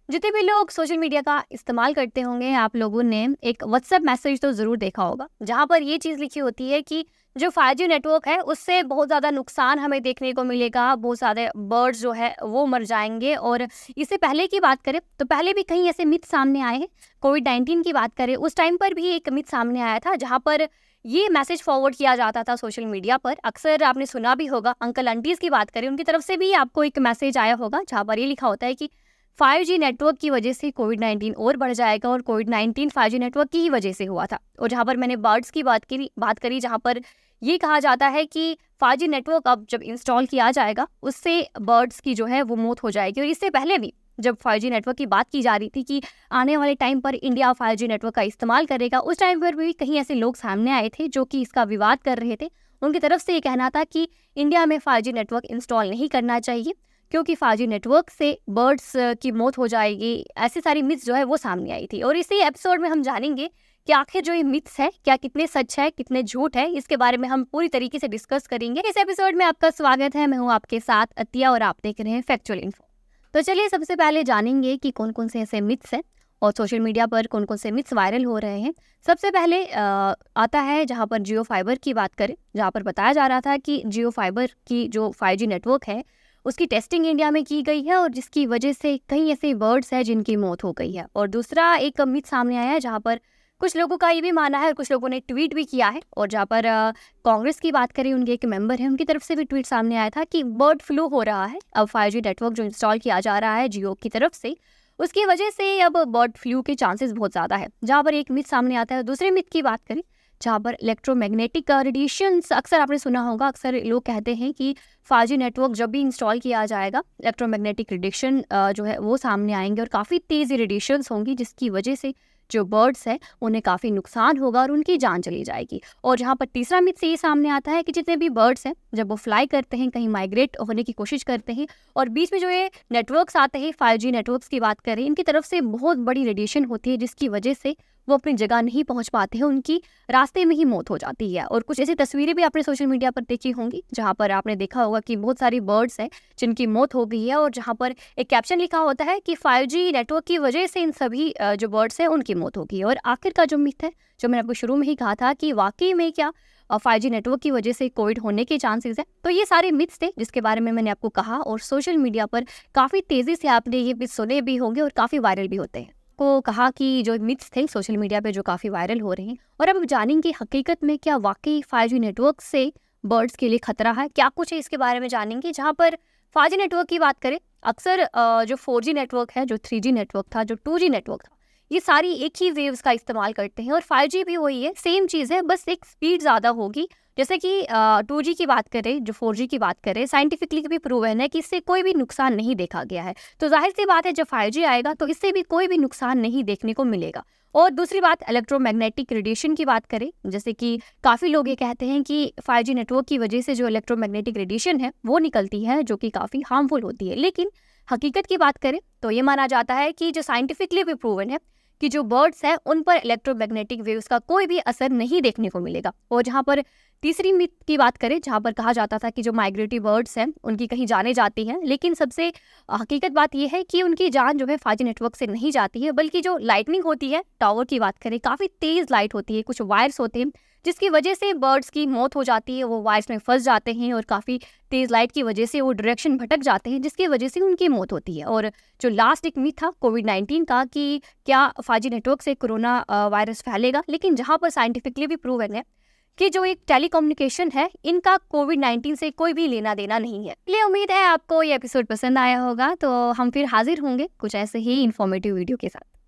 जितने भी लोग सोशल मीडिया का इस्तेमाल करते होंगे, आप लोगों ने एक व्हाट्सएप मैसेज तो ज़रूर देखा होगा, जहाँ पर ये चीज़ लिखी होती है कि जो 5G नेटवर्क है, उससे बहुत ज़्यादा नुकसान हमें देखने को मिलेगा, बहुत सारे बर्ड्स जो है वो मर जाएँगे। और इससे पहले की बात करें, तो पहले भी कहीं ऐसे मिथ सामने आए हैं। कोविड-19 की बात करें, उस टाइम पर भी एक मिथ सामने आया था, जहाँ पर ये मैसेज फॉरवर्ड किया जाता था सोशल मीडिया पर। अक्सर आपने सुना भी होगा, अंकल-आंटीज़ की बात करें, उनकी तरफ से भी आपको एक मैसेज आया होगा, जहाँ पर ये लिखा होता है कि 5G नेटवर्क की वजह से कोविड-19 और बढ़ जाएगा और कोविड-19 5G नेटवर्क की ही वजह से हुआ था। और जहाँ पर मैंने बर्ड्स की बात करी, जहाँ पर ये कहा जाता है कि 5G नेटवर्क अब जब इंस्टॉल किया जाएगा, उससे बर्ड्स की जो है वो मौत हो जाएगी। और इससे पहले भी जब 5G नेटवर्क की बात की जा रही थी कि आने वाले टाइम पर इंडिया 5G नेटवर्क का इस्तेमाल करेगा, उस टाइम पर भी कहीं ऐसे लोग सामने आए थे जो कि इसका विवाद कर रहे थे। उनकी तरफ से ये कहना था कि इंडिया में 5G नेटवर्क इंस्टॉल नहीं करना चाहिए, क्योंकि 5G नेटवर्क से बर्ड्स की मौत हो जाएगी। ऐसी सारी मिथ्स जो है वो सामने आई थी। और इसी एपिसोड में हम जानेंगे कि आखिर जो ये मिथ्स है, क्या कितने सच है, कितने झूठ है, इसके बारे में हम पूरी तरीके से डिस्कस करेंगे। इस एपिसोड में आपका स्वागत है। मैं हूँ आपके साथ अतिया और आप देख रहे हैं फैक्चुअल इन्फो। तो चलिए सबसे पहले जानेंगे कि कौन कौन से ऐसे मिथ्स हैं और सोशल मीडिया पर कौन कौन से मिथ्स वायरल हो रहे हैं। सबसे पहले आता है जहाँ पर जियो फाइबर की बात करें, जहाँ पर बताया जा रहा था कि जियो फाइबर की जो 5G नेटवर्क है, उसकी टेस्टिंग इंडिया में की गई है और जिसकी वजह से कई ऐसे बर्ड्स हैं जिनकी मौत हो गई है। और दूसरा एक मिथ सामने आया है, जहाँ पर कुछ लोगों का ये भी मानना है और कुछ लोगों ने ट्वीट भी किया है। और जहाँ पर कांग्रेस की बात करें, उनके एक मेंबर हैं, उनकी तरफ से भी ट्वीट सामने आया था कि बर्ड फ्लू हो रहा है। अब 5G नेटवर्क जो इंस्टॉल किया जा रहा है जियो की तरफ से, उसकी वजह से अब बर्ड फ्लू के चांसेस बहुत ज़्यादा है, जहाँ पर एक मिथ सामने आता है। दूसरे मिथ की बात करें, जहाँ पर इलेक्ट्रोमैग्नेटिक रेडिएशंस, अक्सर आपने सुना होगा, अक्सर लोग कहते हैं कि 5G नेटवर्क जब भी इंस्टॉल किया जाएगा, इलेक्ट्रोमैग्नेटिक रेडिएशन जो है वो सामने आएंगे और काफ़ी तेज़ रेडिएशंस होंगी, जिसकी वजह से जो बर्ड्स हैं उन्हें काफ़ी नुकसान होगा और उनकी जान चली जाएगी। और जहाँ पर तीसरा मिथ से ये सामने आता है कि जितने भी बर्ड्स हैं, जब वो फ्लाई करते हैं, कहीं माइग्रेट होने की कोशिश करते हैं और बीच में जो ये नेटवर्क्स आते हैं, 5G नेटवर्क्स की बात करें, इनकी तरफ से बहुत बड़ी रेडिएशन होती है, जिसकी वजह से वो अपनी जगह नहीं पहुंच पाते हैं, उनकी रास्ते में ही मौत हो जाती है। और कुछ ऐसी तस्वीरें भी आपने सोशल मीडिया पर देखी होंगी, जहाँ पर आपने देखा होगा कि बहुत सारी बर्ड्स हैं जिनकी मौत हो गई है और जहाँ पर एक कैप्शन लिखा होता है कि 5G नेटवर्क की वजह से इन सभी जो बर्ड्स हैं उनकी मौत होगी। और आखिर का जो मिथ है, जो मैंने आपको शुरू में ही कहा था कि वाकई में क्या 5G नेटवर्क की वजह से कोविड होने के चांसेस हैं, तो ये सारे मिथ्स थे जिसके बारे में मैंने आपको कहा। और सोशल मीडिया पर काफ़ी तेज़ी से आपने ये मिथ सुने भी होंगे और काफ़ी वायरल भी होते हैं। को कहा कि जो मिथ्स थे सोशल मीडिया पे जो काफ़ी वायरल हो रहे हैं, और अब जानेंगे हकीकत में क्या वाकई 5G नेटवर्क से बर्ड्स के लिए खतरा है, क्या कुछ है इसके बारे में जानेंगे। जहाँ पर 5G नेटवर्क की बात करें, अक्सर जो 4G नेटवर्क है, जो 3G नेटवर्क था, जो 2G नेटवर्क था, ये सारी एक ही वेव्स का इस्तेमाल करते हैं। और 5G भी वही है, सेम चीज़ है, बस एक स्पीड ज़्यादा होगी। जैसे कि 2G की बात करें, जो 4G की बात करें, साइंटिफिकली भी प्रूवन है कि इससे कोई भी नुकसान नहीं देखा गया है। तो जाहिर सी बात है, जब 5G आएगा तो इससे भी कोई भी नुकसान नहीं देखने को मिलेगा। और दूसरी बात, इलेक्ट्रोमैग्नेटिक रेडिएशन की बात करें, जैसे कि काफ़ी लोग ये कहते हैं कि 5G नेटवर्क की वजह से जो इलेक्ट्रोमैग्नेटिक रेडिएशन है वो निकलती है, जो कि काफ़ी हार्मफुल होती है। लेकिन हकीकत की बात करें तो ये माना जाता है कि जो साइंटिफिकली भी प्रूवन है कि जो बर्ड्स हैं उन पर इलेक्ट्रोमैग्नेटिक वेव्स का कोई भी असर नहीं देखने को मिलेगा। और जहाँ पर तीसरी मिथ की बात करें, जहाँ पर कहा जाता था कि जो माइग्रेटरी बर्ड्स हैं उनकी कहीं जाने जाती हैं, लेकिन सबसे हकीकत बात यह है कि उनकी जान जो है 5G नेटवर्क से नहीं जाती है, बल्कि जो लाइटनिंग होती है, टावर की बात करें, काफ़ी तेज़ लाइट होती है, कुछ वायर्स होते हैं, जिसकी वजह से बर्ड्स की मौत हो जाती है। वो वायर्स में फंस जाते हैं और काफ़ी तेज़ लाइट की वजह से वो डायरेक्शन भटक जाते हैं, जिसकी वजह से उनकी मौत होती है। और जो लास्ट एक मिथ था कोविड-19 का कि क्या 5G नेटवर्क से कोरोना वायरस फैलेगा, लेकिन जहाँ पर साइंटिफिकली भी प्रूवन है कि जो एक टेलीकम्युनिकेशन है, इनका कोविड-19 से कोई भी लेना देना नहीं है। इसलिए उम्मीद है आपको ये एपिसोड पसंद आया होगा। तो हम फिर हाजिर होंगे कुछ ऐसे ही इन्फॉर्मेटिव वीडियो के साथ।